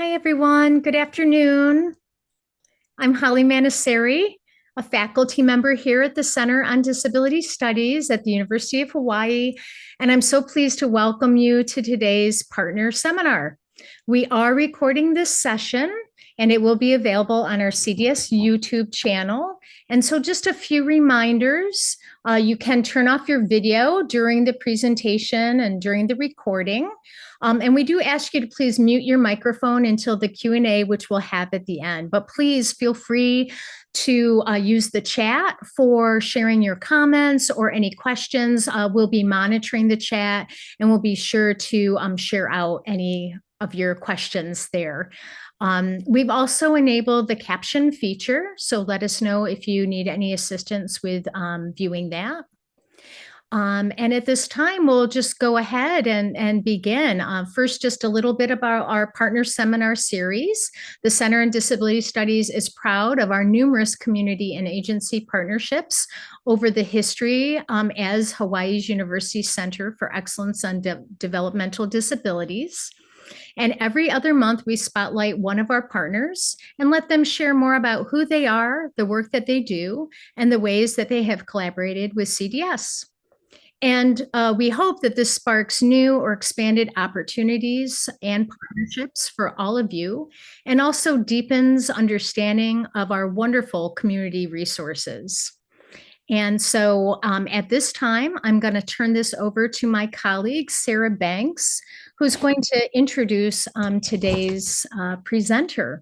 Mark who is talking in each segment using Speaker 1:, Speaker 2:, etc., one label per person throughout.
Speaker 1: Hi, everyone. Good afternoon. I'm Holly Manasari, a faculty member here at the Center on Disability Studies at the University of Hawaii, and I'm so pleased to welcome you to today's partner seminar. We are recording this session, and it will be available on our CDS YouTube channel. And so just a few reminders. You can turn off your video during the presentation and during the recording. And we do ask you to please mute your microphone until the Q&A, which we'll have at the end. But please feel free to use the chat for sharing your comments or any questions. We'll be monitoring the chat, and we'll be sure to share out any of your questions there. We've also enabled the caption feature, so let us know if you need any assistance with viewing that. And at this time, we'll just go ahead and begin. First, just a little bit about our partner seminar series. The Center on Disability Studies is proud of our numerous community and agency partnerships over the history as Hawaii's University Center for Excellence on Developmental Disabilities. And every other month, we spotlight one of our partners and let them share more about who they are, the work that they do, and the ways that they have collaborated with CDS. And we hope that this sparks new or expanded opportunities and partnerships for all of you, and also deepens understanding of our wonderful community resources. And so at this time, I'm going to turn this over to my colleague, Sarah Banks, who's going to introduce today's presenter.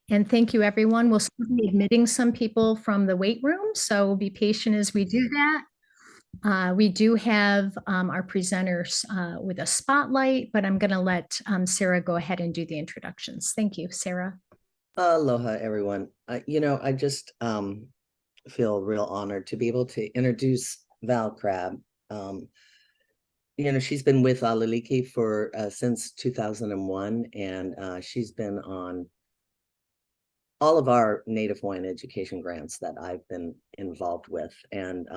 Speaker 1: And thank you, everyone. We'll be admitting some people from the wait room, so be patient as we do that. We do have our presenters with a spotlight, but I'm going to let Sarah go ahead and do the introductions. Thank you, Sarah.
Speaker 2: Aloha, everyone. I just feel real honored to be able to introduce Val Crabb. She's been with Alu Like for since 2001, and she's been on all of our Native Hawaiian education grants that I've been involved with. And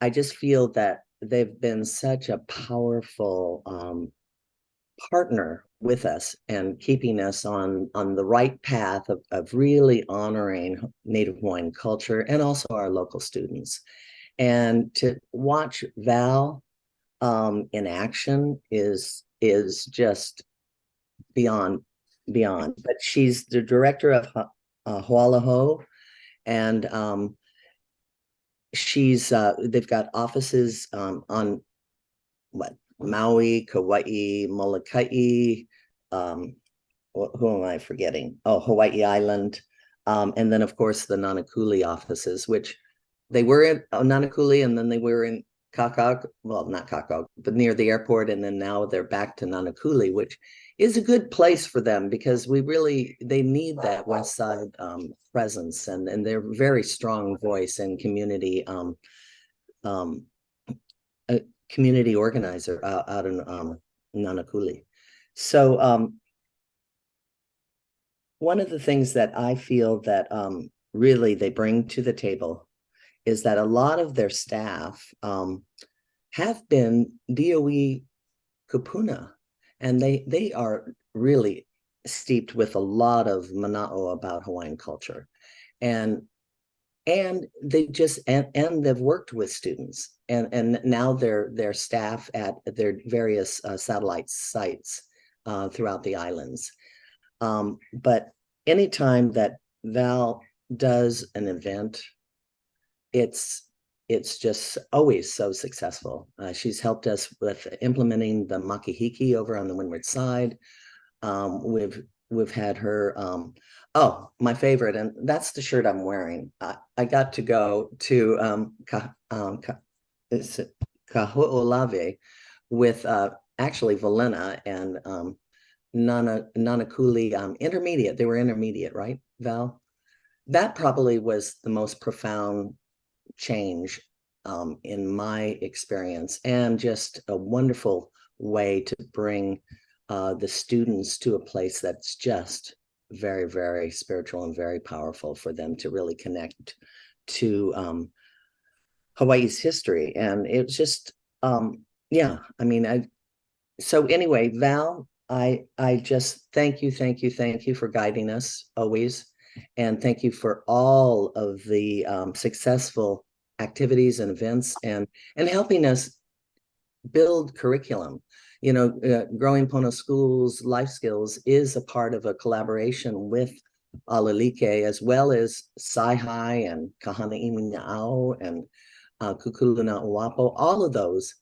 Speaker 2: I just feel that they've been such a powerful partner with us and keeping us on the right path of really honoring Native Hawaiian culture and also our local students. And to watch Val in action is just beyond. But she's the director of Hoalaho, and they've got offices on Maui, Kauai, Molokai, who am I forgetting? Oh, Hawaii Island. And then of course the Nanakuli offices, which they were in Nanakuli, and then they were in Kakag, well, not Kakag, but near the airport. And then now they're back to Nanakuli, which is a good place for them because they need that West Side presence, and they're a very strong voice and community community organizer out in Nanakuli. So one of the things that I feel that really they bring to the table is that a lot of their staff have been DOE kupuna, and they are really steeped with a lot of mana'o about Hawaiian culture. And they just and they've worked with students, and now they're staff at their various satellite sites throughout the islands. But anytime that Val does an event, it's just always so successful. She's helped us with implementing the makihiki over on the windward side. We've had her. Oh, my favorite, and that's the shirt I'm wearing. I got to go to Kaho'olawe with actually Valena and Nanakuli intermediate. They were intermediate, right, Val? That probably was the most profound change in my experience, and just a wonderful way to bring the students to a place that's just very, very spiritual and very powerful for them to really connect to Hawaii's history. And it's just, yeah, I mean, so anyway, Val, I just thank you for guiding us always. And thank you for all of the successful activities and events and helping us build curriculum. Growing Pono schools, life skills is a part of a collaboration with Alu Like, as well as Sai and Kahana Imina'au and Kukuluna Uapo. All of those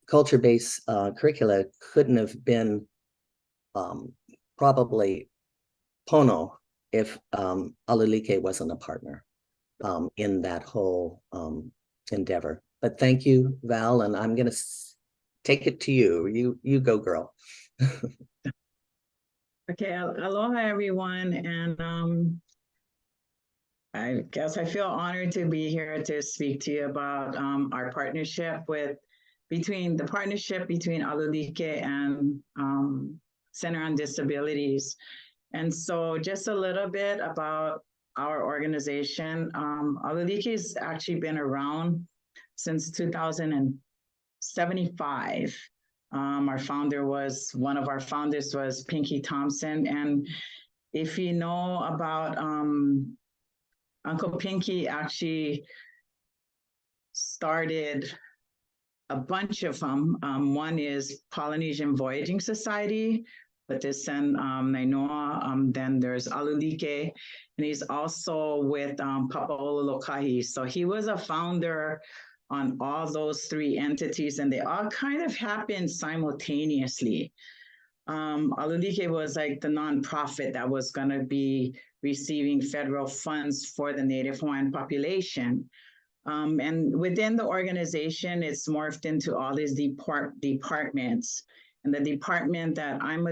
Speaker 2: culture-based curricula couldn't have been probably Pono if Alu Like wasn't a partner in that whole endeavor. But thank you, Val, and I'm going to take it to you. You go, girl.
Speaker 3: Okay, aloha everyone, and I guess I feel honored to be here to speak to you about our partnership between Alu Like and Center on Disabilities. And so just a little bit about our organization. Alu Like has actually been around since 2075. One of our founders was Pinky Thompson. And if you know about Uncle Pinky, actually started a bunch of them. One is Polynesian Voyaging Society, but this and Nainoa. Then there's Alu Like, and he's also with Papa'ololokahi. So he was a founder on all those three entities, and they all kind of happened simultaneously. Alu Like was like the nonprofit that was going to be receiving federal funds for the Native Hawaiian population. And within the organization, it's morphed into all these departments. And the department that I'm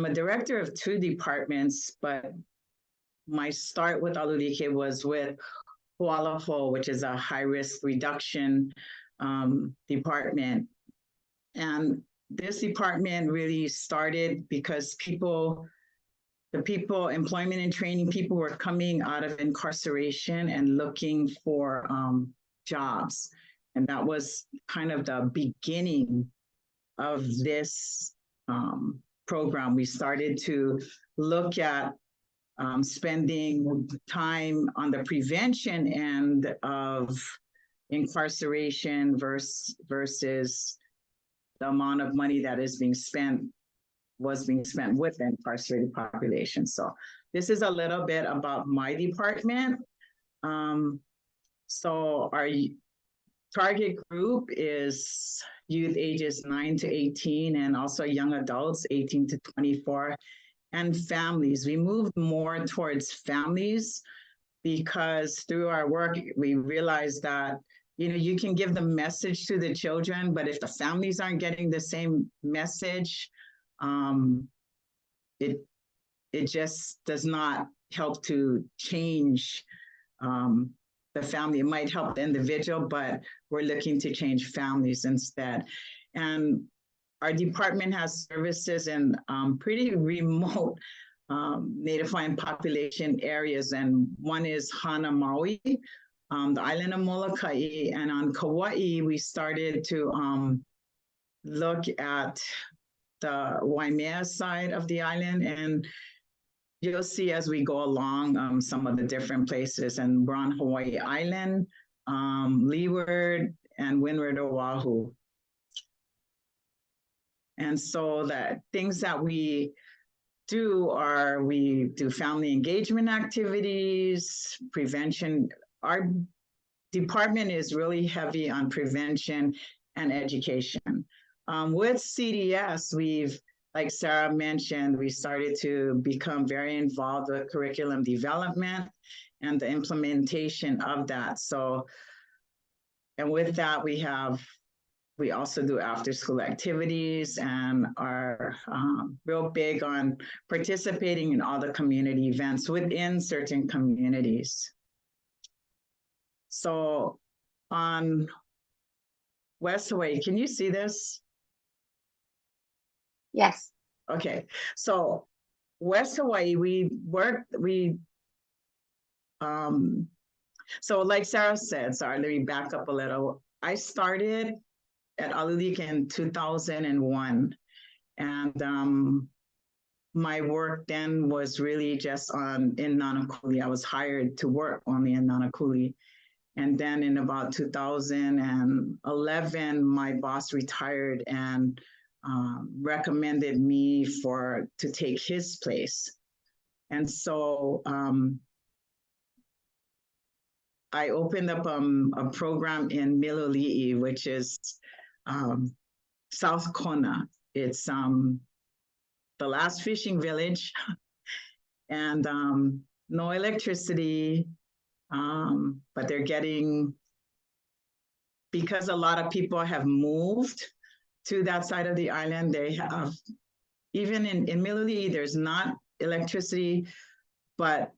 Speaker 3: a director of two departments, but my start with Alu Like was with Hualaho, which is a high-risk reduction department. And this department really started because employment and training people were coming out of incarceration and looking for jobs. And that was kind of the beginning of this program. We started to look at spending time on the prevention end of incarceration versus the amount of money that was being spent with the incarcerated population. So this is a little bit about my department. So our target group is youth ages 9 to 18 and also young adults 18 to 24 and families. We moved more towards families because through our work, we realized that you can give the message to the children, but if the families aren't getting the same message, it just does not help to change the family. It might help the individual, but we're looking to change families instead. And our department has services in pretty remote Native Hawaiian population areas, and one is Hana Maui, the island of Molokai, and on Kauai, we started to look at the Waimea side of the island, and you'll see as we go along some of the different places, and we're on Hawaii Island, Leeward, and Windward Oahu. And so the things that we do are we do family engagement activities, prevention. Our department is really heavy on prevention and education. With CDS, like Sarah mentioned, we started to become very involved with curriculum development and the implementation of that. So, and with that, we also do after school activities and are real big on participating in all the community events within certain communities. So on West Hawaii, can you see this?
Speaker 4: Yes.
Speaker 3: Okay, so West Hawaii, so like Sarah said, sorry, let me back up a little. I started at Alu Like in 2001. And my work then was really just in Nanakuli. I was hired to work only in Nanakuli. And then in about 2011, my boss retired and recommended me to take his place. And so I opened up a program in Miloli'i, which is South Kona. It's the last fishing village, and no electricity, but they're getting, because a lot of people have moved to that side of the island, they have, even in Miloli'i, there's not electricity, but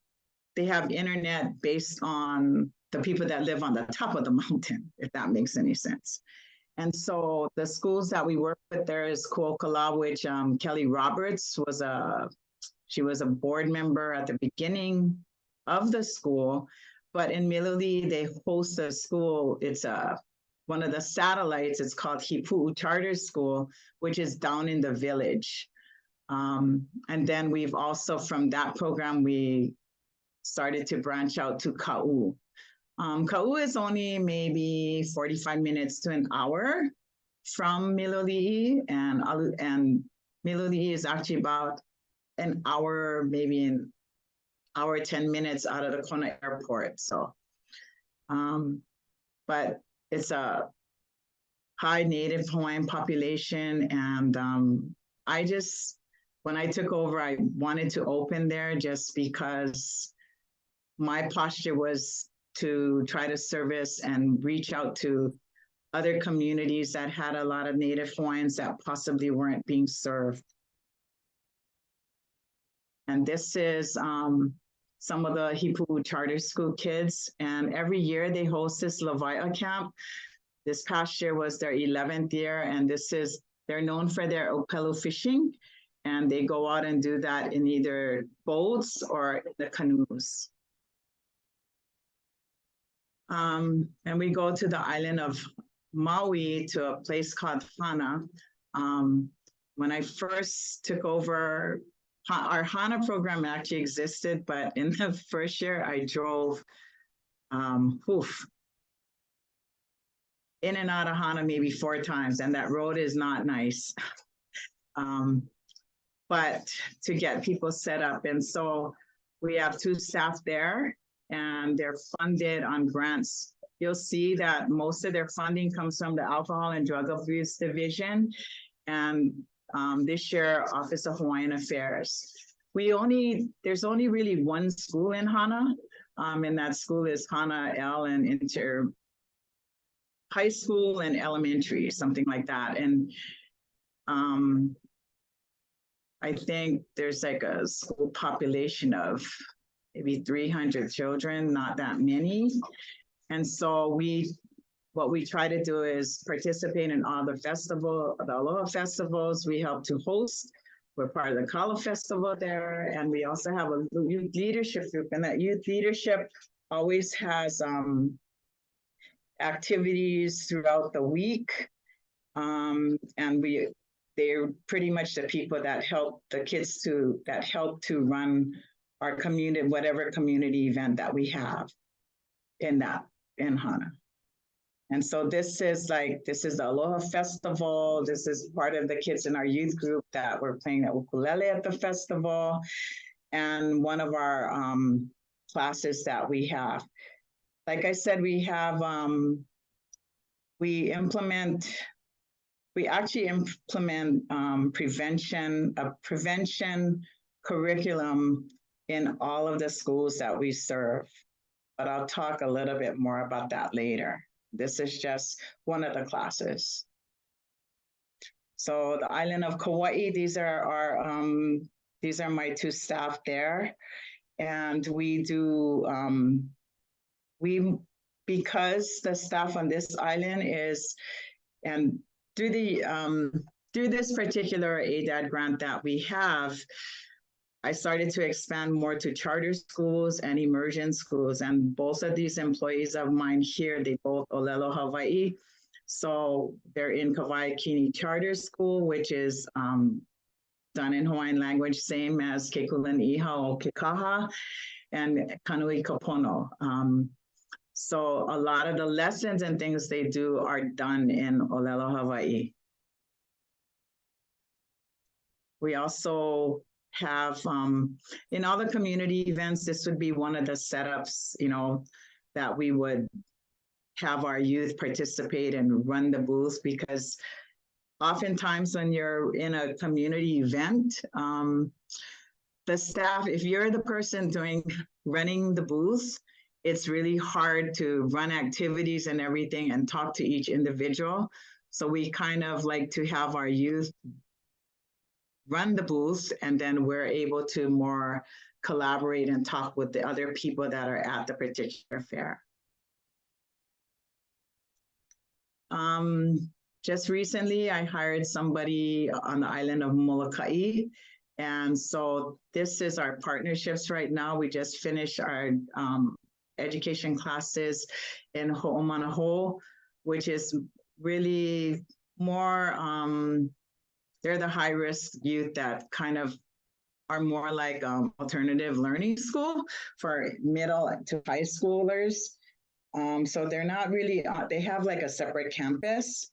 Speaker 3: they have internet based on the people that live on the top of the mountain, if that makes any sense. And so the schools that we work with there is kōkua, which Kelly Roberts she was a board member at the beginning of the school. But in Miloli'i, they host a school. It's one of the satellites. It's called Hipu'u Charter School, which is down in the village. And then we've also, from that program, we started to branch out to Ka'u. Ka'u is only maybe 45 minutes to an hour from Miloli'i, and Miloli'i is actually about an hour, maybe an hour, 10 minutes out of the Kona airport. So, but it's a high Native Hawaiian population. And when I took over, I wanted to open there just because my posture was to try to service and reach out to other communities that had a lot of Native Hawaiians that possibly weren't being served. And this is some of the Hipu'u Charter School kids. And every year they host this Lawai'a camp. This past year was their 11th year. And they're known for their opelu fishing. And they go out and do that in either boats or the canoes. And we go to the island of Maui to a place called Hana. When I first took over, our Hana program actually existed, but in the first year I drove in and out of Hana maybe 4 times, and that road is not nice. But to get people set up. And so we have 2 staff there, and they're funded on grants. You'll see that most of their funding comes from the Alcohol and Drug Abuse Division, and this year, Office of Hawaiian Affairs. There's only really 1 school in Hana, and that school is Hana L and high school and elementary, something like that. And I think there's like a school population of maybe 300 children, not that many. And so what we try to do is participate in all the Aloha festivals we help to host. We're part of the Kala Festival there, and we also have a youth leadership group, and that youth leadership always has activities throughout the week. And they're pretty much the people that help the kids to run our community, whatever community event that we have in Hana. And so this is the Aloha Festival. This is part of the kids in our youth group that were playing the ukulele at the festival. And one of our classes that we have. Like I said, we actually implement prevention curriculum in all of the schools that we serve. But I'll talk a little bit more about that later. This is just one of the classes. So the island of Kauai, these are my 2 staff there. And because the staff on this island and through this particular ADAD grant that we have, I started to expand more to charter schools and immersion schools. And both of these employees of mine here, they both Olelo Hawaii. So they're in Kauai Kini Charter School, which is done in Hawaiian language, same as Kekulen Iha o Kekaha and Kanui Kapono. So a lot of the lessons and things they do are done in Olelo, Hawaii. We also have, in all the community events, this would be one of the setups, you know, that we would have our youth participate and run the booth, because oftentimes when you're in a community event, the staff, if you're the person running the booth, it's really hard to run activities and everything and talk to each individual. So we kind of like to have our youth run the booth, and then we're able to more collaborate and talk with the other people that are at the particular fair. Just recently, I hired somebody on the island of Molokai. And so this is our partnerships right now. We just finished our education classes in Ho'omanaho, which is really more, they're the high-risk youth that kind of are more like alternative learning school for middle to high schoolers. So they're not really, they have like a separate campus.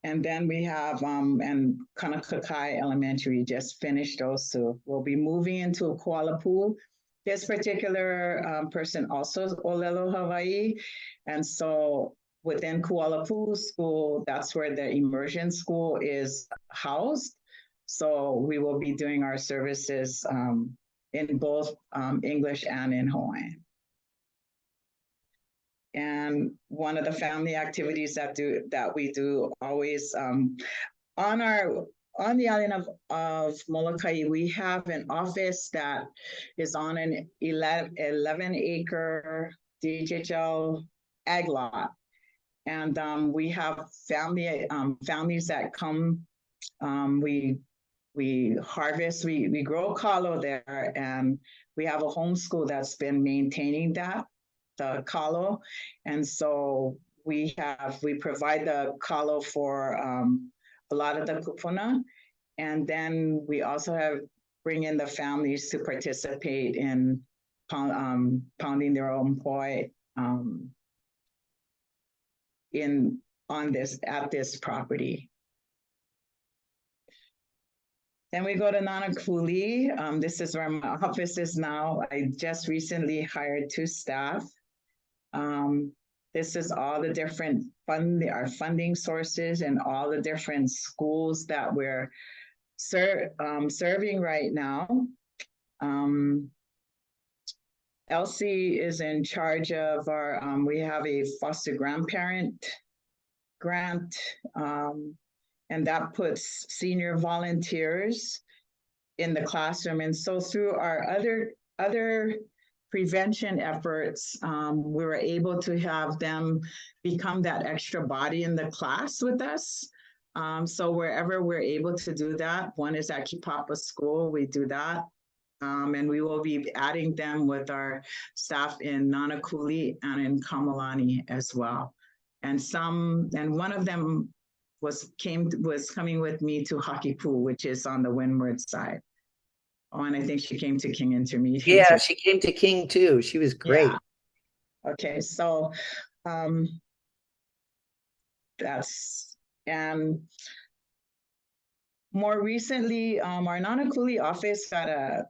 Speaker 3: And then we have, and Kanakakai Elementary just finished those two. We'll be moving into Kuala Poo. This particular person also is Olelo, Hawaii. And so within Kuala Poo School, that's where the immersion school is housed. So we will be doing our services in both English and in Hawaiian. And one of the family activities that we do always on the island of Molokai, we have an office that is on an 11-acre DHL ag lot. And we have families that come, we harvest, we grow kalo there, and we have a homeschool that's been maintaining the kalo. And so we provide the kalo for a lot of the kupuna. And then we also bring in the families to participate in pounding their own poi at this property. Then we go to Nanakuli. This is where my office is now. I just recently hired 2 staff. This is all the different our funding sources and all the different schools that we're serving right now. Elsie is in charge of our, we have a foster grandparent grant, and that puts senior volunteers in the classroom. And so through our other prevention efforts, we were able to have them become that extra body in the class with us. So wherever we're able to do that, one is at Kipapa School, we do that. And we will be adding them with our staff in Nanakuli and in Kamalani as well. And one of them was coming with me to Hakipu, which is on the windward side. Oh, and I think she came to King Intermediate.
Speaker 2: Yeah, she came to King too. She was great.
Speaker 3: Yeah. Okay, so and more recently, our Nanakuli office got a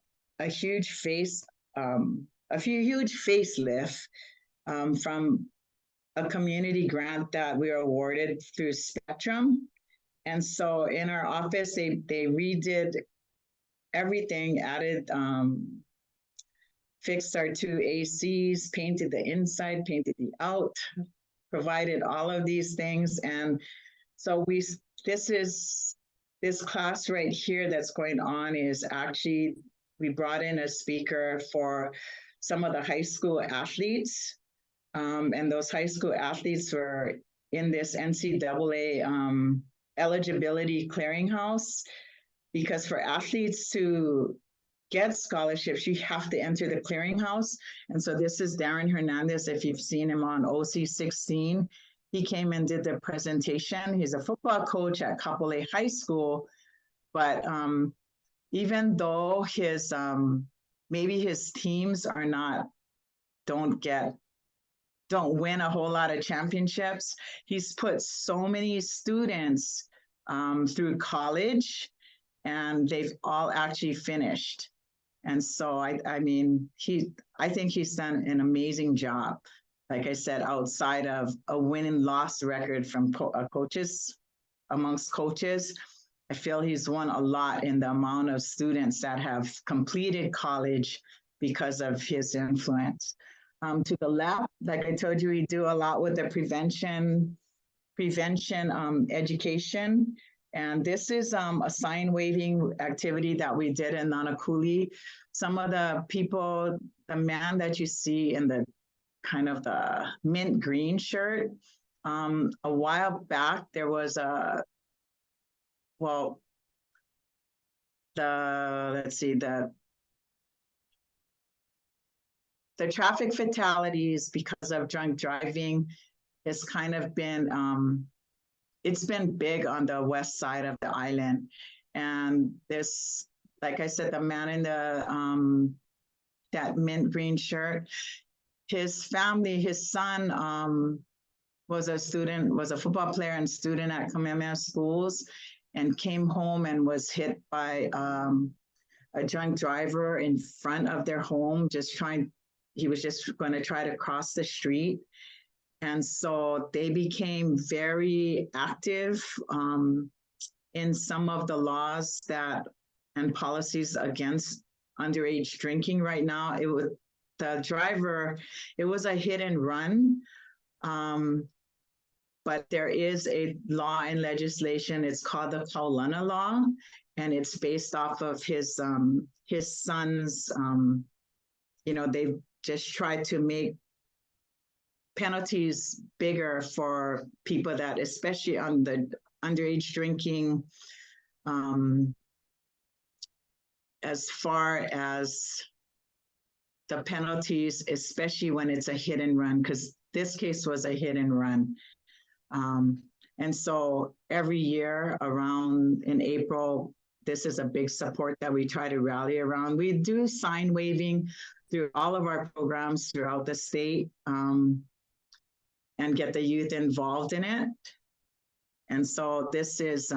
Speaker 3: huge facelift from a community grant that we were awarded through Spectrum. And so in our office, they redid everything, added, fixed our 2 ACs, painted the inside, painted the out, provided all of these things. And so this class right here that's going on is actually, we brought in a speaker for some of the high school athletes. And those high school athletes were in this NCAA eligibility clearinghouse, because for athletes to get scholarships, you have to enter the clearinghouse. And so this is Darren Hernandez. If you've seen him on OC16, he came and did the presentation. He's a football coach at Kapolei High School, but even though his maybe his teams are not don't win a whole lot of championships, he's put so many students through college, and they've all actually finished. And so I mean, I think he's done an amazing job. Like I said, outside of a win and loss record from coaches, amongst coaches, I feel he's won a lot in the amount of students that have completed college because of his influence. To the left, like I told you, we do a lot with the prevention education. And this is a sign waving activity that we did in Nanakuli. Some of the people, the man that you see in the kind of the mint green shirt, a while back, there was the traffic fatalities because of drunk driving has kind of been, it's been big on the west side of the island. And this, like I said, the man in the that mint green shirt, his family, his son was a football player and student at Kamehameha schools, and came home and was hit by a drunk driver in front of their home, he was just going to try to cross the street. And so they became very active in some of the laws and policies against underage drinking right now. It was a hit and run. But there is a law and legislation. It's called the Kaulana Law, and it's based off of his son's, they've just tried to make penalties bigger for people that, especially on the underage drinking, as far as the penalties, especially when it's a hit and run, because this case was a hit and run. And so every year around in April, this is a big support that we try to rally around. We do sign waving through all of our programs throughout the state, and get the youth involved in it. And so this is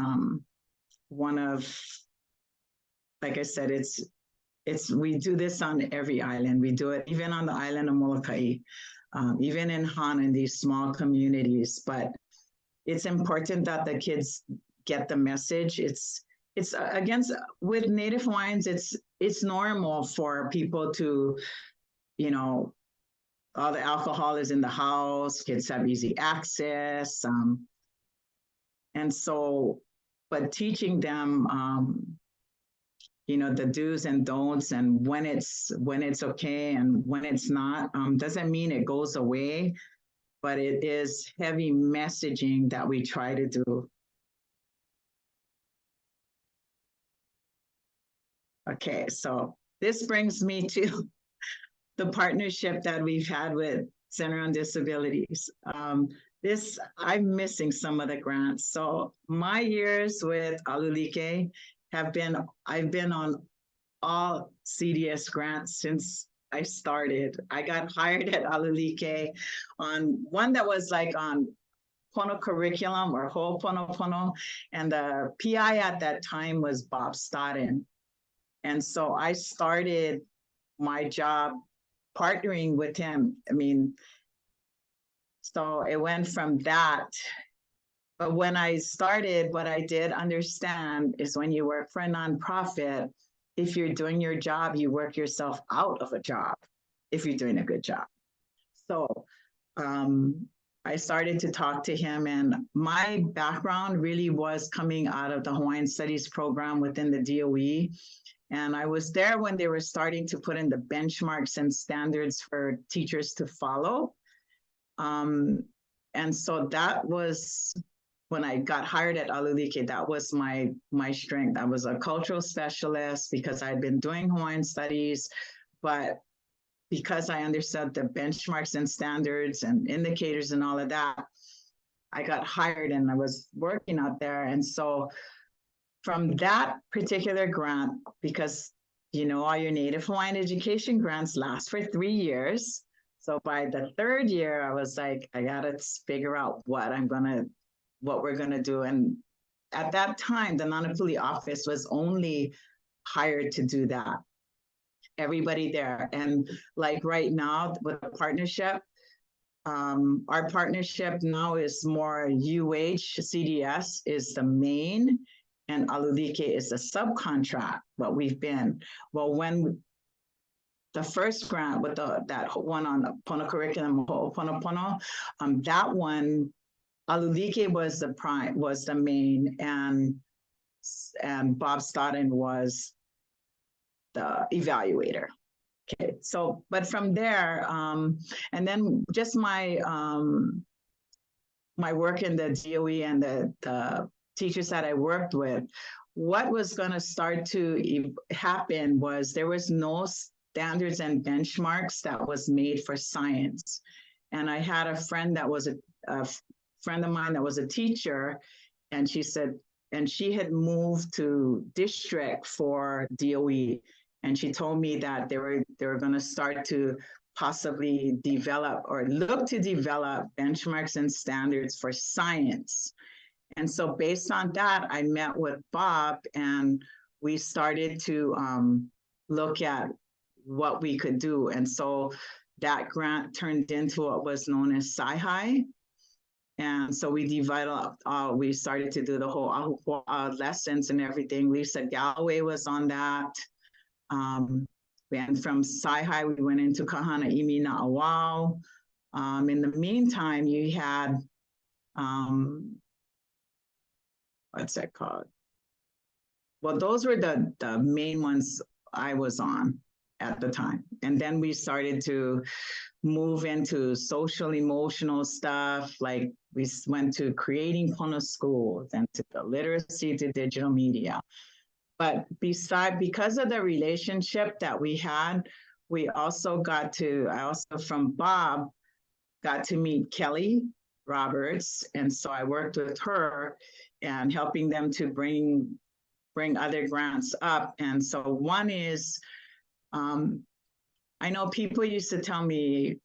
Speaker 3: one of, like I said, we do this on every island. We do it even on the island of Molokai, even in Han, in these small communities. But it's important that the kids get the message. It's against, with Native Hawaiians, it's normal for people to, all the alcohol is in the house, kids have easy access. And so, but teaching them, the do's and don'ts, and when it's okay and when it's not, doesn't mean it goes away, but it is heavy messaging that we try to do. Okay, so this brings me to the partnership that we've had with Center on Disabilities. I'm missing some of the grants. So my years with Alu Like I've been on all CDS grants since I started. I got hired at Alu Like on one that was like on Pono curriculum or Ho'oponopono, and the PI at that time was Bob Stodden. And so I started my job partnering with him. So it went from that. But when I started, what I did understand is when you work for a nonprofit, if you're doing your job, you work yourself out of a job if you're doing a good job. So I started to talk to him, and my background really was coming out of the Hawaiian Studies program within the DOE. And I was there when they were starting to put in the benchmarks and standards for teachers to follow. And so that was when I got hired at Alu Like, that was my strength. I was a cultural specialist because I'd been doing Hawaiian studies, but because I understood the benchmarks and standards and indicators and all of that, I got hired and I was working out there. And so from that particular grant, because all your Native Hawaiian education grants last for 3 years. So by the 3rd year, I was like, I gotta figure out what we're gonna do. And at that time, the Nanapuli office was only hired to do that. Everybody there. And like right now with the partnership, our partnership now is more CDS is the main and Alu Like is the subcontract, what we've been. Well, when the first grant with that one on Pono curriculum, Ho'oponopono, that one, Alu Like was the main, and Bob Stodden was the evaluator. Okay, so, but from there, and then just my work in the DOE and the teachers that I worked with, what was going to start to happen was there was no standards and benchmarks that was made for science. And I had a friend that was a friend of mine that was a teacher, and she said, and she had moved to district for DOE. And she told me that they were going to start to possibly develop or look to develop benchmarks and standards for science. And so based on that, I met with Bob and we started to look at what we could do. And so that grant turned into what was known as Sci-Hi. And so we developed, we started to do the whole lessons and everything. Lisa Galloway was on that. And from Sci-Hi, we went into Kahana Imi Na'awau. In the meantime, you had, what's that called? Well, those were the main ones I was on at the time. And then we started to move into social emotional stuff. Like we went to creating Pono schools and to the literacy to digital media. But because of the relationship that we had, we also I also from Bob, got to meet Kelly Roberts. And so I worked with her and helping them to bring other grants up. And so one is, I know people used to tell me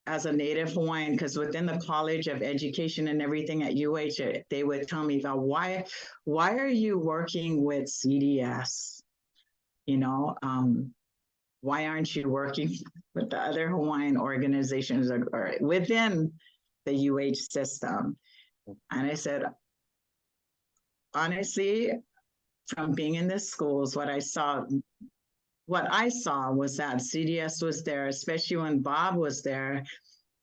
Speaker 3: as a Native Hawaiian, because within the College of Education and everything at UH, they would tell me about why are you working with CDS? Why aren't you working with the other Hawaiian organizations or within the UH system? And I said, honestly, from being in the schools, what I saw was that CDS was there, especially when Bob was there,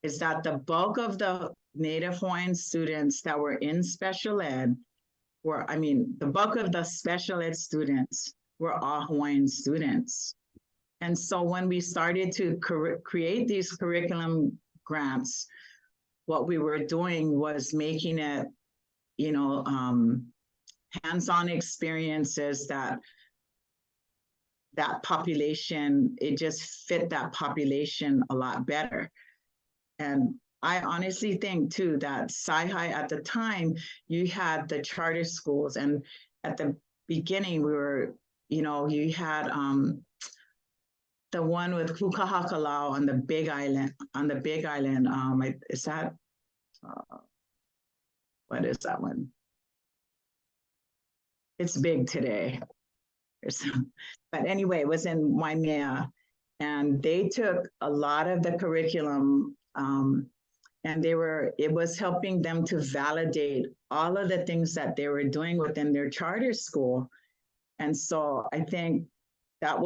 Speaker 3: is that the bulk of the Native Hawaiian students that were in special ed the bulk of the special ed students were all Hawaiian students. And so when we started to create these curriculum grants, what we were doing was making it, hands-on experiences that population, it just fit that population a lot better. And I honestly think too that Sci-Hi at the time, you had the charter schools, and at the beginning we were, you had the one with Kukahakalau on the Big Island. Is that what is that one? It's big today. But anyway, it was in Waimea, and they took a lot of the curriculum, and it was helping them to validate all of the things that they were doing within their charter school. And so I think it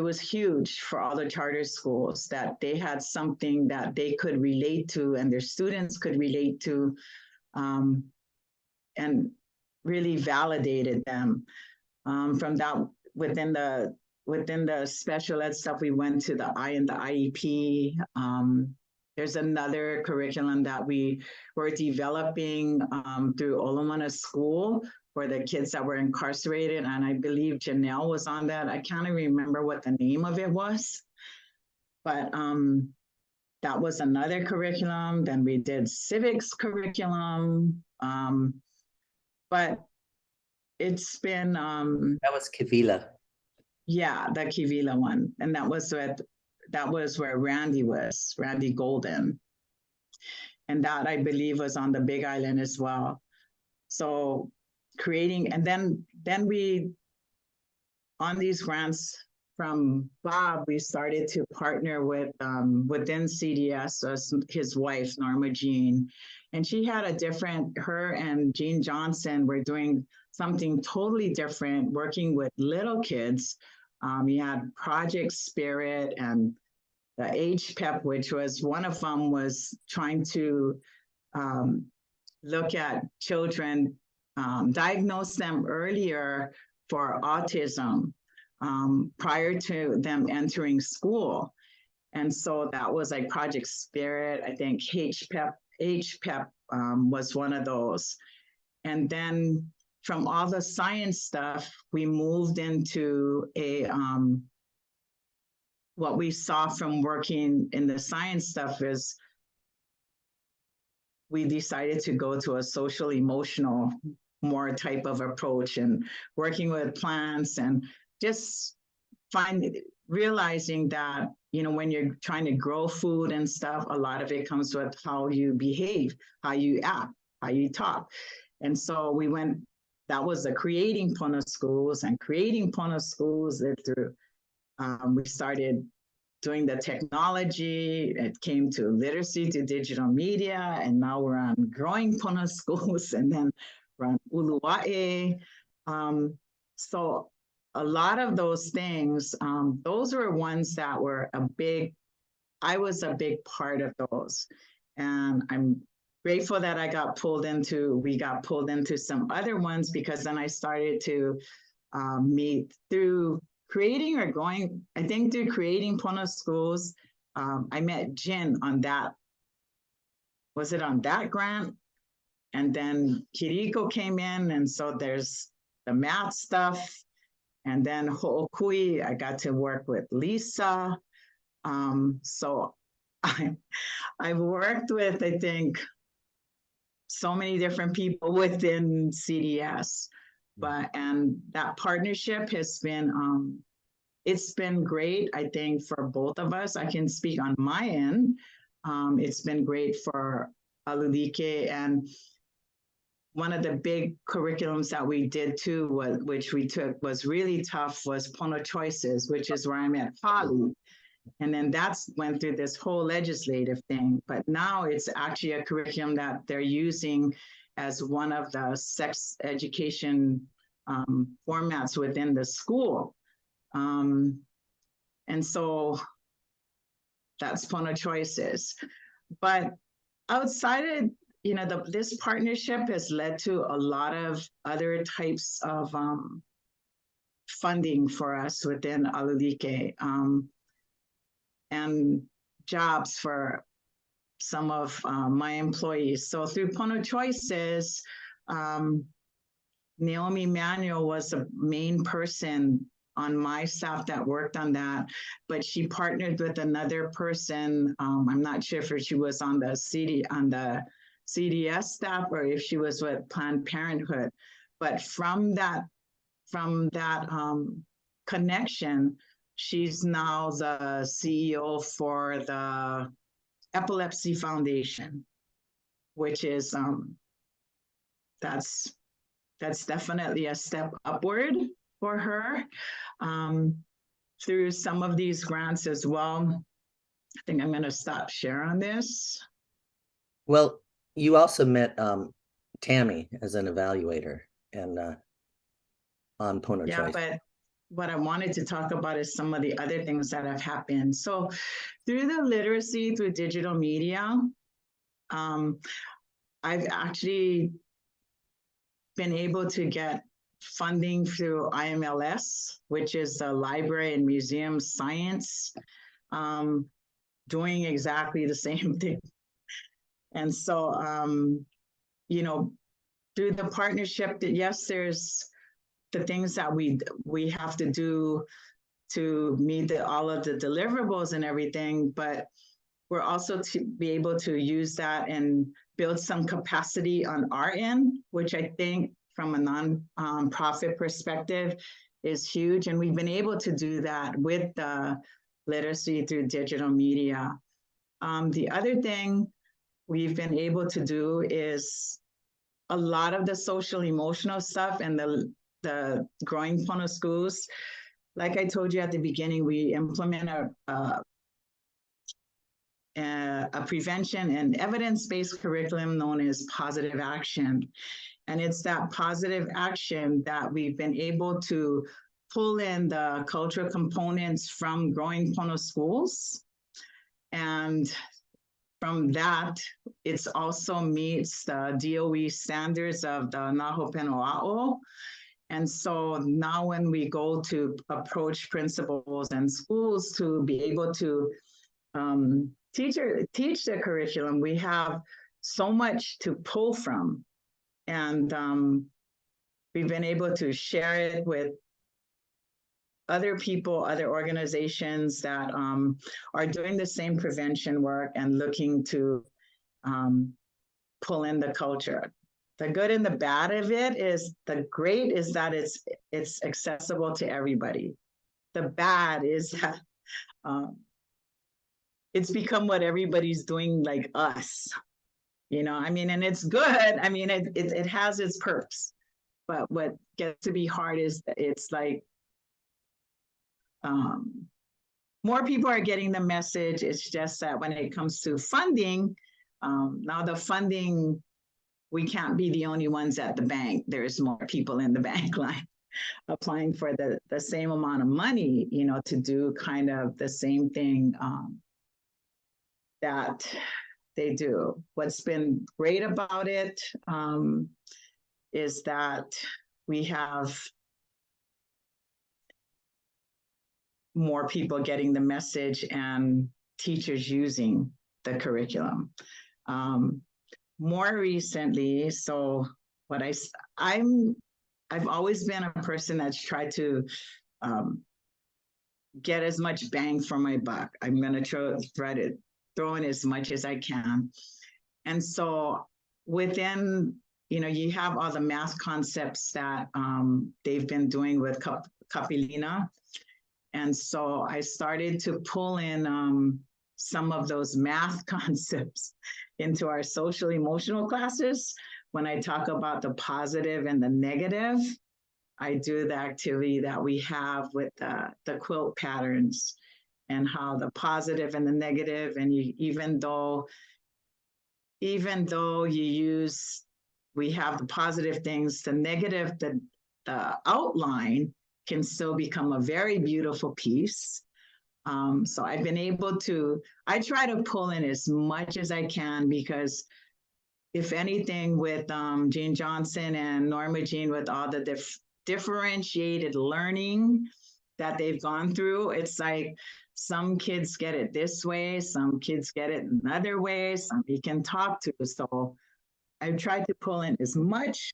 Speaker 3: was huge for all the charter schools that they had something that they could relate to and their students could relate to, and really validated them. From that, within the special ed stuff, we went to the IEP. There's another curriculum that we were developing through Olomana School for the kids that were incarcerated. And I believe Janelle was on that. I can't even remember what the name of it was. But that was another curriculum. Then we did civics curriculum. But it's been
Speaker 2: That was Kivila.
Speaker 3: yeah, the Kivila one. And that was where Randy Golden. And that I believe was on the Big Island as well. So creating, and then we, on these grants from Bob, we started to partner with within CDS, his wife, Norma Jean. And she had her and Jean Johnson were doing something totally different, working with little kids. We had Project Spirit and the HPEP, which was one of them was trying to look at children, diagnose them earlier for autism prior to them entering school. And so that was like Project Spirit. I think HPEP was one of those. And then from all the science stuff, we moved into what we saw from working in the science stuff is we decided to go to a social emotional more type of approach and working with plants and just realizing that, when you're trying to grow food and stuff, a lot of it comes with how you behave, how you act, how you talk. And so that was the creating Pono schools, and creating Pono schools through, we started doing the technology. It came to literacy, to digital media, and now we're on growing Pono schools, and then we're on Uluwa'e. So a lot of those things, those were ones that were I was a big part of those. And I'm grateful that we got pulled into some other ones, because then I started to meet through creating or going, I think through creating Pono schools, I met Jin on that. Was it on that grant? And then Kiriko came in, and so there's the math stuff. And then Ho'okui, I got to work with Lisa. So I've worked with, I think, so many different people within CDS. And that partnership has been, it's been great, I think, for both of us. I can speak on my end. It's been great for Alu Like, and one of the big curriculums that we did too, which we took, was really tough, was Pono Choices, which is where I met Holly. And then that's went through this whole legislative thing. But now it's actually a curriculum that they're using as one of the sex education formats within the school. And so that's Pono Choices. But outside of, this partnership has led to a lot of other types of funding for us within Alu Like, and jobs for some of my employees. So through Pono Choices, Naomi Manuel was the main person on my staff that worked on that, but she partnered with another person. I'm not sure if she was on the CDS staff or if she was with Planned Parenthood. But from that connection, she's now the CEO for the Epilepsy Foundation, which is that's definitely a step upward for her through some of these grants as well. I think I'm going to stop share on this.
Speaker 2: Well, you also met Tammy as an evaluator and on Pono Choice.
Speaker 3: But what I wanted to talk about is some of the other things that have happened. So through the literacy, through digital media, I've actually been able to get funding through IMLS, which is the Library and Museum Science, doing exactly the same thing. And so, through the partnership, that yes, there's the things that we have to do to meet all of the deliverables and everything, but we're also to be able to use that and build some capacity on our end, which I think from a non-profit perspective is huge. And we've been able to do that with the literacy through digital media. The other thing we've been able to do is a lot of the social emotional stuff and the growing Pono schools. Like I told you at the beginning, we implement a prevention and evidence-based curriculum known as positive action. And it's that positive action that we've been able to pull in the cultural components from growing Pono schools. And from that, it also meets the DOE standards of the Naho Penoa'o. And so now when we go to approach principals and schools to be able to teach the curriculum, we have so much to pull from. And we've been able to share it with other people, other organizations that are doing the same prevention work and looking to pull in the culture. The good and the bad of it is, the great is that it's accessible to everybody. The bad is that it's become what everybody's doing like us. I mean, and it's good. I mean, it has its perks, but what gets to be hard is that it's like, more people are getting the message. It's just that when it comes to funding, now the funding, we can't be the only ones at the bank. There's more people in the bank line applying for the same amount of money, to do kind of the same thing that they do. What's been great about it is that we have more people getting the message and teachers using the curriculum. More recently, so I've always been a person that's tried to get as much bang for my buck. I'm gonna try to throw in as much as I can. And so within, you have all the math concepts that they've been doing with Kapilina. And so I started to pull in some of those math concepts into our social emotional classes. When I talk about the positive and the negative, I do the activity that we have with the quilt patterns and how the positive and the negative, and even though we have the positive things, the negative, the outline can still become a very beautiful piece. So I've been able to, I try to pull in as much as I can, because if anything with Jean Johnson and Norma Jean, with all the differentiated learning that they've gone through, it's like some kids get it this way, some kids get it another way, some you can talk to. So I've tried to pull in as much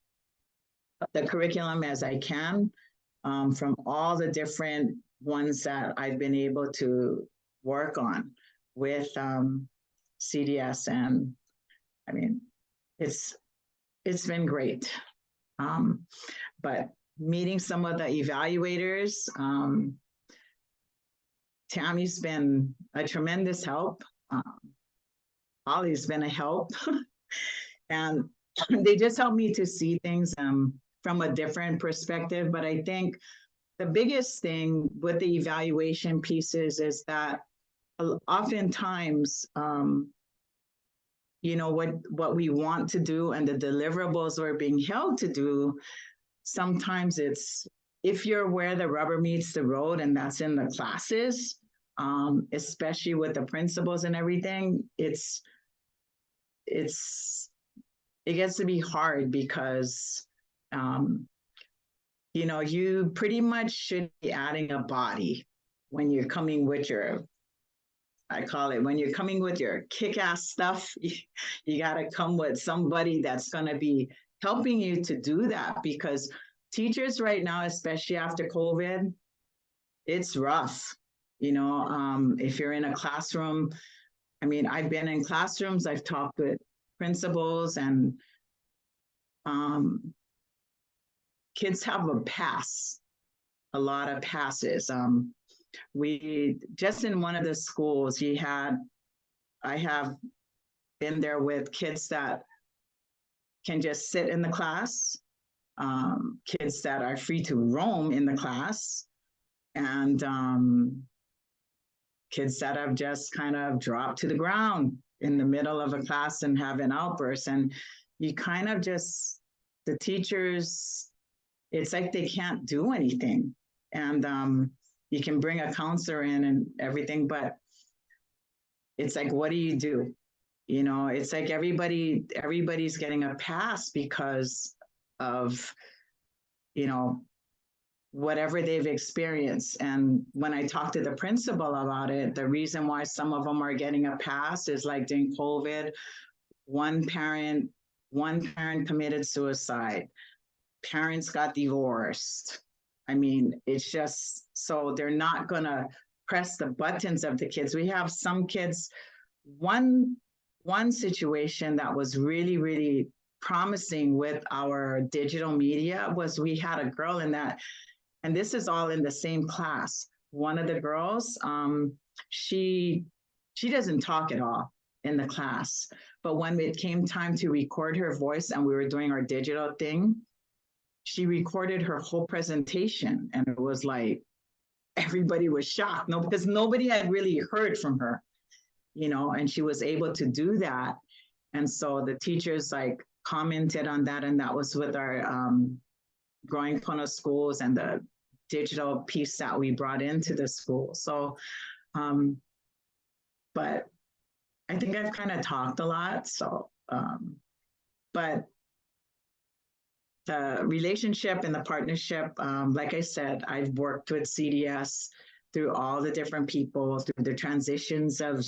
Speaker 3: of the curriculum as I can from all the different ones that I've been able to work on with CDS. And I mean, it's been great. But meeting some of the evaluators, Tammy's been a tremendous help. Ollie's been a help. And they just help me to see things from a different perspective. But I think the biggest thing with the evaluation pieces is that oftentimes, what we want to do and the deliverables we're being held to do, sometimes it's, if you're where the rubber meets the road, and that's in the classes, especially with the principals and everything, it gets to be hard because, you pretty much should be adding a body when you're coming with your, I call it, when you're coming with your kick-ass stuff, you got to come with somebody that's going to be helping you to do that, because teachers right now, especially after COVID, it's rough. If you're in a classroom, I mean, I've been in classrooms, I've talked with principals, and kids have a pass, a lot of passes. We just in one of the schools, I have been there with kids that can just sit in the class, kids that are free to roam in the class, and kids that have just kind of dropped to the ground in the middle of a class and have an outburst. And you kind of just, the teachers, it's like they can't do anything. And you can bring a counselor in and everything, but it's like, what do you do? You know, it's like everybody's getting a pass because of, you know, whatever they've experienced. And when I talked to the principal about it, the reason why some of them are getting a pass is like during COVID, one parent committed suicide, parents got divorced. I mean, it's just, so they're not gonna press the buttons of the kids. We have some kids, one situation that was really, really promising with our digital media was we had a girl in that, and this is all in the same class. One of the girls, she doesn't talk at all in the class, but when it came time to record her voice and we were doing our digital thing, she recorded her whole presentation, and it was like, everybody was shocked, because nobody had really heard from her, you know, and she was able to do that. And so the teachers like commented on that, and that was with our growing Kona schools and the digital piece that we brought into the school. So, but I think I've kind of talked a lot. So, but the relationship and the partnership, like I said, I've worked with CDS through all the different people, through the transitions of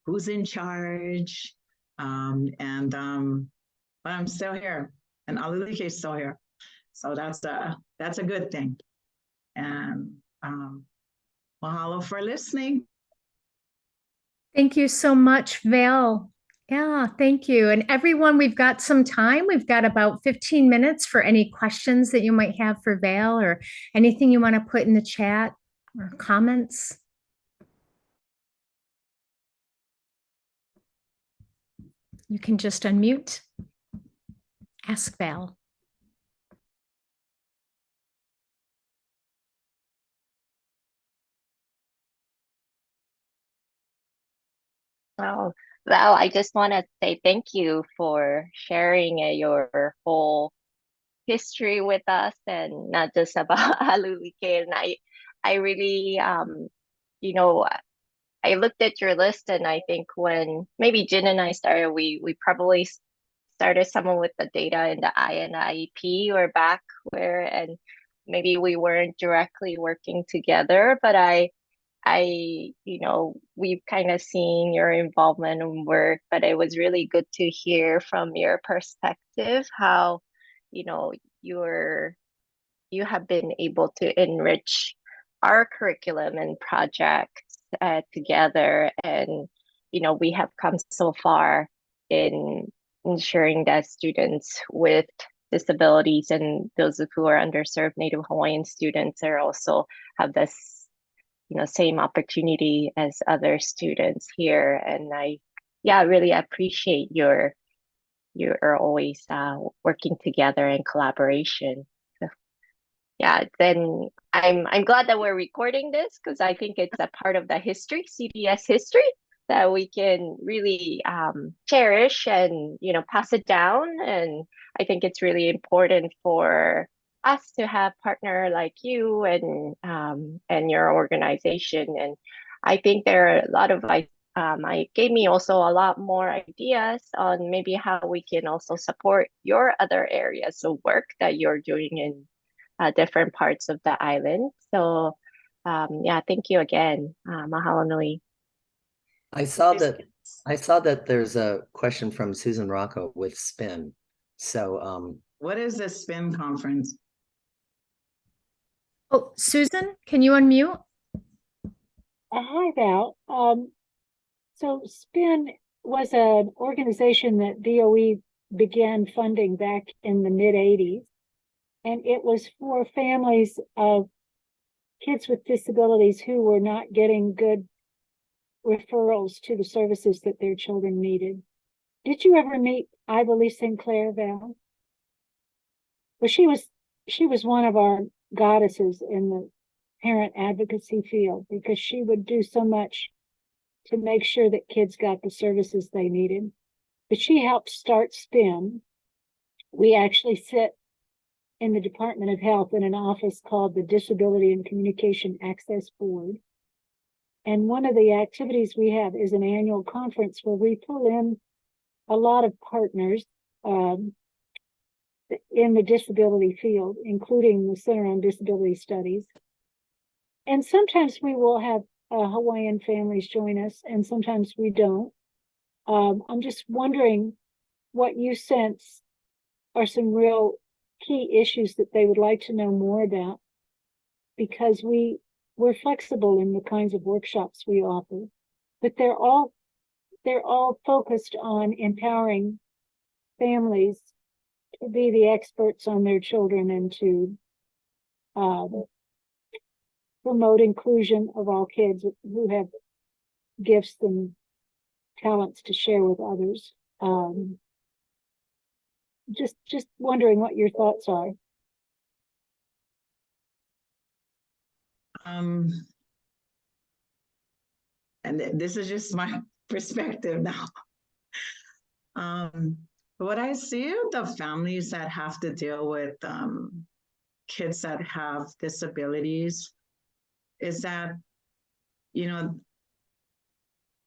Speaker 3: who's in charge, but I'm still here, and Alu Like is still here. So that's a good thing. And mahalo for listening.
Speaker 1: Thank you so much, Val. Yeah, thank you. And everyone, we've got some time. We've got about 15 minutes for any questions that you might have for Val or anything you want to put in the chat or comments. You can just unmute. Ask Val.
Speaker 4: Well, I just want to say thank you for sharing your whole history with us, and not just about Alu Like. And I really, you know, I looked at your list, and I think when maybe Jin and I started, we probably started someone with the data in the INIEP or back where, and maybe we weren't directly working together, but we've kind of seen your involvement and work, but it was really good to hear from your perspective how, you have been able to enrich our curriculum and projects together. And, we have come so far in ensuring that students with disabilities and those who are underserved Native Hawaiian students are also have this same opportunity as other students here. And I really appreciate you're always working together in collaboration. So, then I'm glad that we're recording this, because I think it's a part of the history, CDS history, that we can really cherish and pass it down. And I think it's really important for us to have partner like you and your organization. And I think there are a lot of it gave me also a lot more ideas on maybe how we can also support your other areas of work that you're doing in different parts of the island. So thank you again. Mahalo nui.
Speaker 2: I saw that there's a question from Susan Rocco with SPIN. So
Speaker 3: what is the SPIN conference?
Speaker 1: Oh, Susan, can you unmute?
Speaker 5: Hi, Val. So SPIN was an organization that DOE began funding back in the mid-'80s, and it was for families of kids with disabilities who were not getting good referrals to the services that their children needed. Did you ever meet Ivory Sinclair, Val? Well, she was one of our goddesses in the parent advocacy field, because she would do so much to make sure that kids got the services they needed. But she helped start SPIN. We actually sit in the Department of Health in an office called the Disability and Communication Access Board. And one of the activities we have is an annual conference where we pull in a lot of partners in the disability field, including the Center on Disability Studies. And sometimes we will have Hawaiian families join us, and sometimes we don't. I'm just wondering what you sense are some real key issues that they would like to know more about, because we're flexible in the kinds of workshops we offer, but they're all focused on empowering families to be the experts on their children and to promote inclusion of all kids who have gifts and talents to share with others. Just wondering what your thoughts are.
Speaker 3: And this is just my perspective now. What I see of the families that have to deal with kids that have disabilities is that, you know,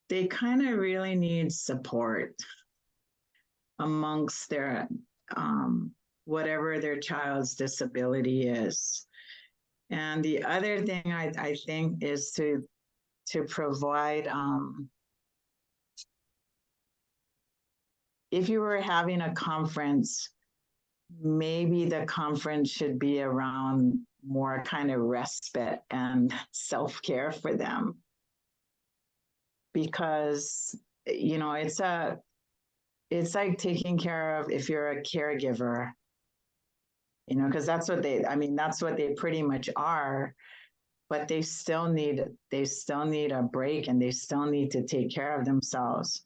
Speaker 3: they kind of really need support amongst their whatever their child's disability is. And the other thing I think is to provide, if you were having a conference, maybe the conference should be around more kind of respite and self-care for them. Because, you know, it's like taking care of, if you're a caregiver, you know, because that's what they pretty much are, but they still need a break, and they still need to take care of themselves.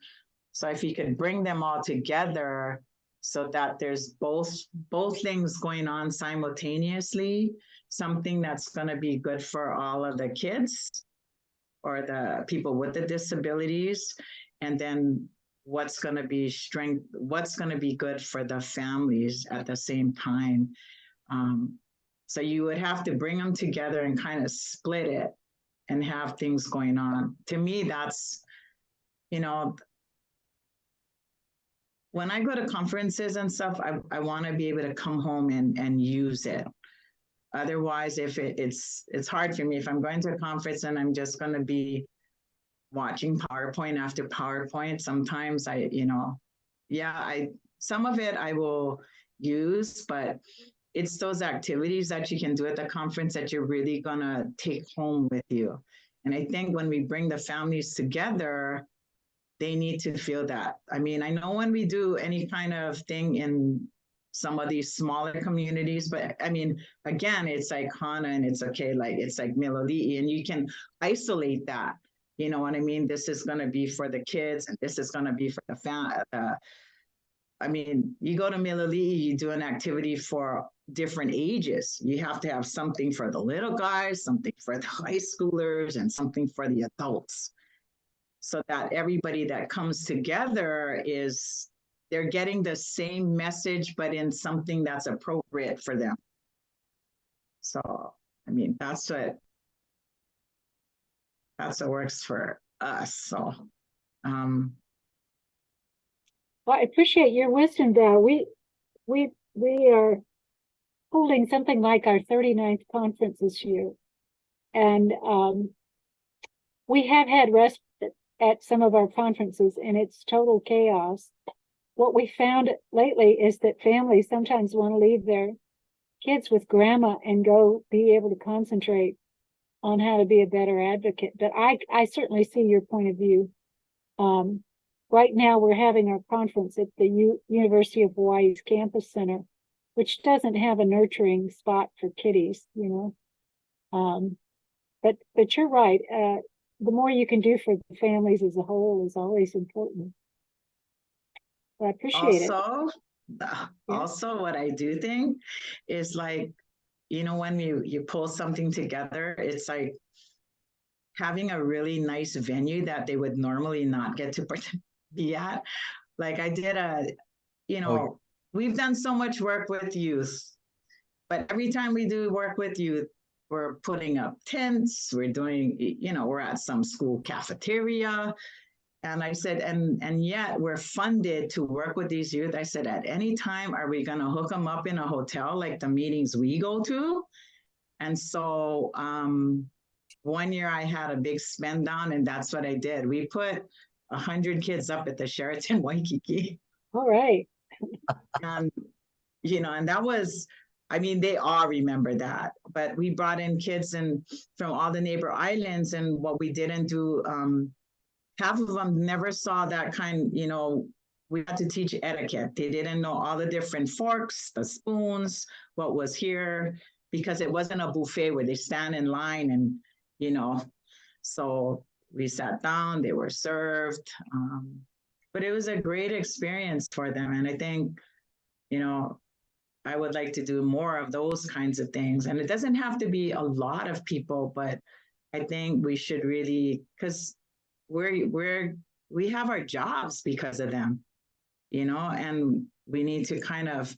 Speaker 3: So if you could bring them all together so that there's both things going on simultaneously, something that's going to be good for all of the kids or the people with the disabilities, and then what's going to be good for the families at the same time. So you would have to bring them together and kind of split it and have things going on. To me, that's, you know, when I go to conferences and stuff, I want to be able to come home and use it. Otherwise, if it's hard for me, if I'm going to a conference and I'm just going to be watching PowerPoint after PowerPoint, sometimes some of it I will use, but it's those activities that you can do at the conference that you're really going to take home with you. And I think when we bring the families together, they need to feel that. I mean, I know when we do any kind of thing in some of these smaller communities, but I mean, again, it's like Hana, and it's okay, like it's like Miloli'i, and you can isolate that. You know what I mean? This is going to be for the kids, and this is going to be for the family. I mean, you go to Miloli'i, you do an activity for different ages. You have to have something for the little guys, something for the high schoolers, and something for the adults. So that everybody that comes together they're getting the same message, but in something that's appropriate for them. So, I mean, that's what works for us. So,
Speaker 5: well, I appreciate your wisdom, Val. We are holding something like our 39th conference this year. And we have had respite at some of our conferences, and it's total chaos. What we found lately is that families sometimes want to leave their kids with grandma and go be able to concentrate on how to be a better advocate. But I certainly see your point of view. Right now, we're having our conference at the University of Hawaii's campus center, which doesn't have a nurturing spot for kitties, you know. But you're right. The more you can do for the families as a whole is always important. I appreciate it.
Speaker 3: Also, what I do think is like, you know, when you pull something together, it's like having a really nice venue that they would normally not get to be at. Like I did we've done so much work with youth, but every time we do work with youth, we're putting up tents, we're doing, you know, we're at some school cafeteria. And I said, and yet we're funded to work with these youth. I said, at any time, are we going to hook them up in a hotel like the meetings we go to? And so one year I had a big spend down, and that's what I did. We put 100 kids up at the Sheraton Waikiki.
Speaker 5: All right.
Speaker 3: And, you know, and that was, I mean, they all remember that, but we brought in kids from all the neighbor islands, and what we didn't do, half of them never saw that kind, you know, we had to teach etiquette. They didn't know all the different forks, the spoons, what was here, because it wasn't a buffet where they stand in line and, you know, so we sat down, they were served. But it was a great experience for them. And I think, you know, I would like to do more of those kinds of things. And it doesn't have to be a lot of people, but I think we should really, because we have our jobs because of them, you know, and we need to kind of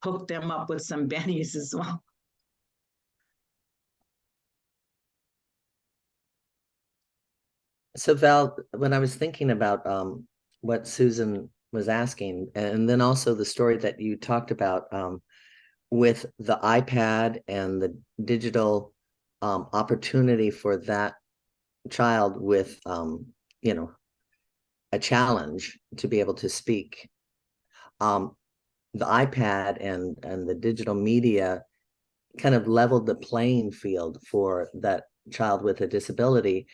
Speaker 3: hook them up with some bennies as well.
Speaker 2: So Val, when I was thinking about what Susan was asking, and then also the story that you talked about with the iPad and the digital opportunity for that child with you know, a challenge to be able to speak, the iPad and the digital media kind of leveled the playing field for that child with a disability.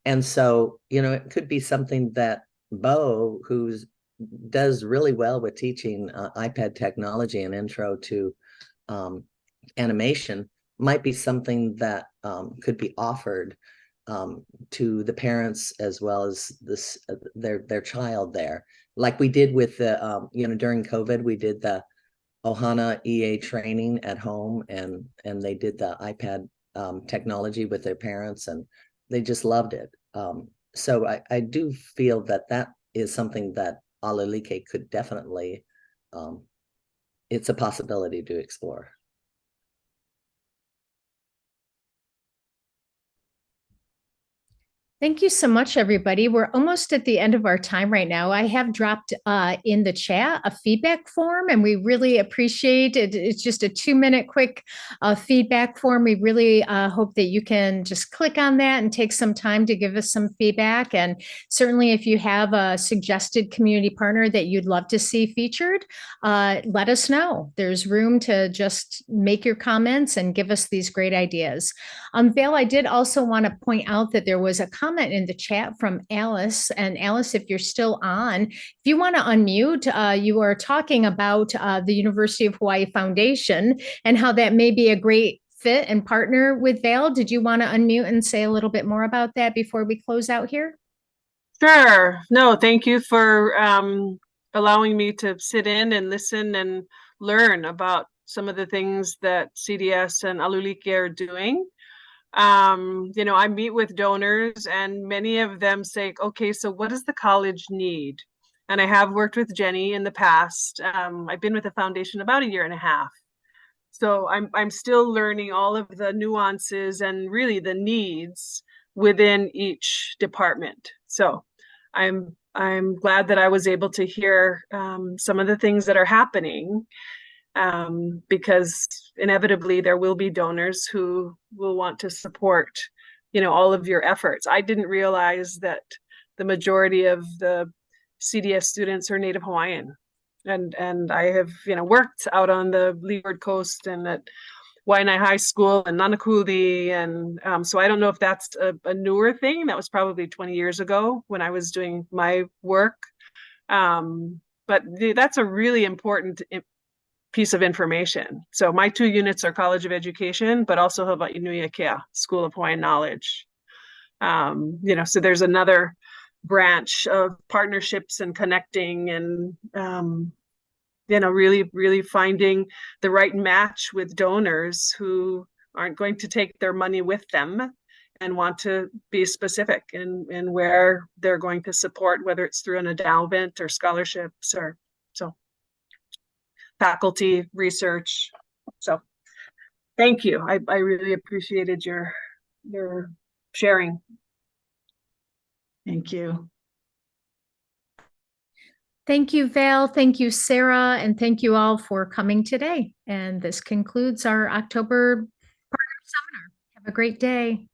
Speaker 2: And so, you know, it could be something that Bo, who does really well with teaching iPad technology and intro to animation, might be something that could be offered to the parents as well as this their child there, like we did with the you know, during COVID, we did the Ohana EA training at home, and they did the iPad technology with their parents, and they just loved it. So I do feel that that is something that Alu Like could definitely, it's a possibility to explore.
Speaker 1: Thank you so much, everybody. We're almost at the end of our time right now. I have dropped in the chat a feedback form, and we really appreciate it. It's just a 2-minute quick feedback form. We really hope that you can just click on that and take some time to give us some feedback. And certainly if you have a suggested community partner that you'd love to see featured, let us know. There's room to just make your comments and give us these great ideas. Val, I did also want to point out that there was a comment in the chat from Alice. And Alice, if you're still on, if you want to unmute, you are talking about the University of Hawaii Foundation and how that may be a great fit and partner with Val. Did you want to unmute and say a little bit more about that before we close out here?
Speaker 6: Sure. No, thank you for allowing me to sit in and listen and learn about some of the things that CDS and Alu Like are doing. You know, I meet with donors, and many of them say, okay, so what does the college need? And I have worked with Jenny in the past. I've been with the foundation about 1.5 years. So I'm still learning all of the nuances and really the needs within each department. So I'm glad that I was able to hear some of the things that are happening, because inevitably there will be donors who will want to support, you know, all of your efforts. I didn't realize that the majority of the CDS students are Native Hawaiian, and I have, you know, worked out on the Leeward Coast and at Waianae High School and Nanakuli. And so I don't know if that's a newer thing. That was probably 20 years ago when I was doing my work. But that's a really important piece of information. So my 2 units are College of Education, but also Hawaii Nui Akea, School of Hawaiian Knowledge. So there's another branch of partnerships and connecting and, really finding the right match with donors who aren't going to take their money with them and want to be specific in where they're going to support, whether it's through an endowment or scholarships or so faculty research. So thank you. I really appreciated your sharing.
Speaker 3: Thank you.
Speaker 1: Thank you, Val. Thank you, Sarah. And thank you all for coming today. And this concludes our October partner seminar. Have a great day.